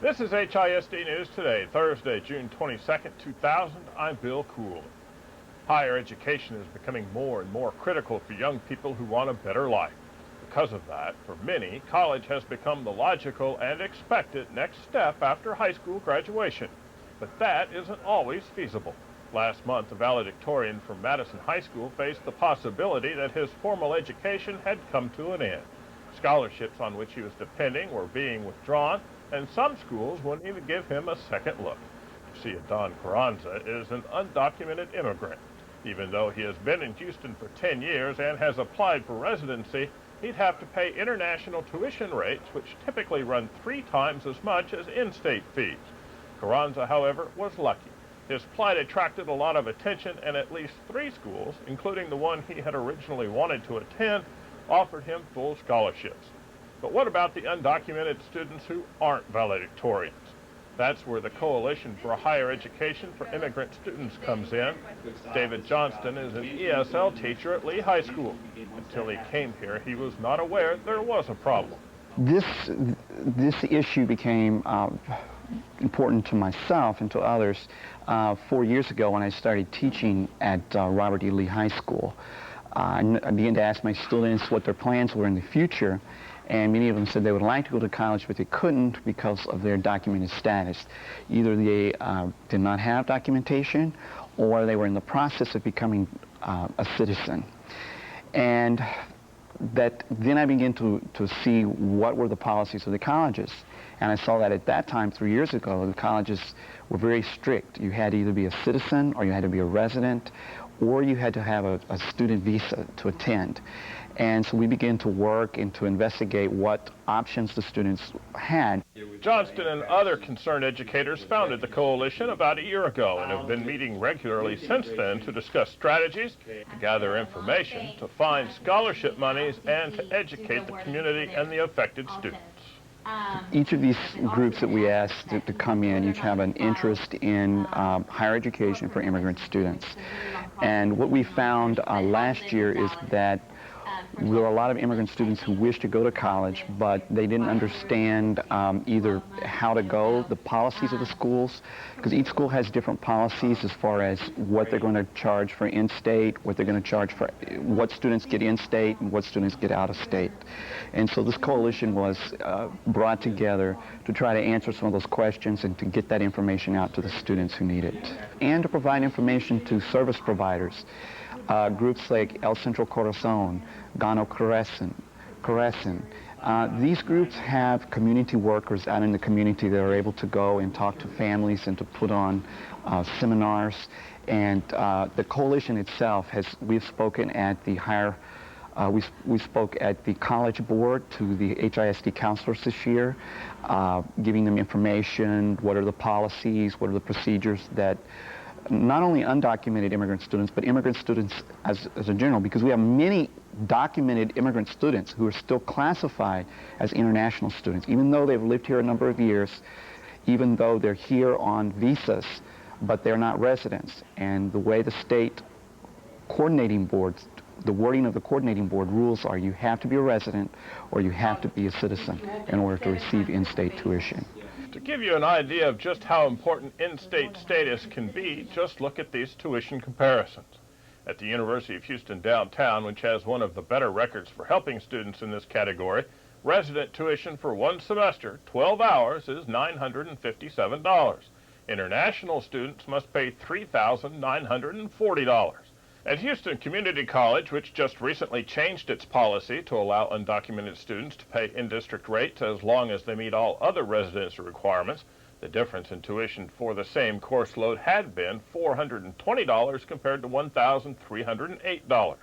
This is HISD News Today, Thursday, June 22nd, 2000. I'm Bill Cooley. Higher education is becoming more and more critical for young people who want a better life. Because of that, for many, college has become the logical and expected next step after high school graduation. But that isn't always feasible. Last month, a valedictorian from Madison High School faced the possibility that his formal education had come to an end. Scholarships on which he was depending were being withdrawn, and some schools wouldn't even give him a second look. Lucia Don Carranza is an undocumented immigrant. Even though he has been in Houston for 10 years and has applied for residency, he'd have to pay international tuition rates, which typically run 3 times as much as in-state fees. Carranza, however, was lucky. His plight attracted a lot of attention, and at least 3 schools, including the one he had originally wanted to attend, offered him full scholarships. But what about the undocumented students who aren't valedictorians? That's where the Coalition for Higher Education for Immigrant Students comes in. David Johnston is an ESL teacher at Lee High School. Until he came here, he was not aware there was a problem. This issue became important to myself and to others 4 years ago when I started teaching at Robert E. Lee High School. I began to ask my students what their plans were in the future, and many of them said they would like to go to college, but they couldn't because of their documented status. Either they did not have documentation, or they were in the process of becoming a citizen. And then I began to see what were the policies of the colleges. And I saw that at that time, 3 years ago, the colleges were very strict. You had to either be a citizen, or you had to be a resident, or you had to have a student visa to attend. And so we began to work and to investigate what options the students had. Johnston and other concerned educators founded the coalition about a year ago and have been meeting regularly since then to discuss strategies, to gather information, to find scholarship monies, and to educate the community and the affected students. Each of these groups that we asked to come in each have an interest in higher education for immigrant students. And what we found last year is that there were a lot of immigrant students who wished to go to college, but they didn't understand either how to go, the policies of the schools, because each school has different policies as far as what they're going to charge for in-state, what they're going to charge for what students get in-state and what students get out-of-state. And so this coalition was brought together to try to answer some of those questions and to get that information out to the students who need it, and to provide information to service providers. Groups like El Centro Corazon, Gano Crescent. These groups have community workers out in the community that are able to go and talk to families and to put on seminars. And the coalition itself we've spoken at the we spoke at the college board to the HISD counselors this year, giving them information, what are the policies, what are the procedures that not only undocumented immigrant students, but immigrant students as a general, because we have many documented immigrant students who are still classified as international students, even though they've lived here a number of years, even though they're here on visas, but they're not residents. And the way the state coordinating boards, the wording of the coordinating board rules are you have to be a resident or you have to be a citizen in order to receive in-state tuition. To give you an idea of just how important in-state status can be, just look at these tuition comparisons. At the University of Houston downtown, which has one of the better records for helping students in this category, resident tuition for one semester, 12 hours, is $957. International students must pay $3,940. At Houston Community College, which just recently changed its policy to allow undocumented students to pay in-district rates as long as they meet all other residency requirements, the difference in tuition for the same course load had been $420 compared to $1,308.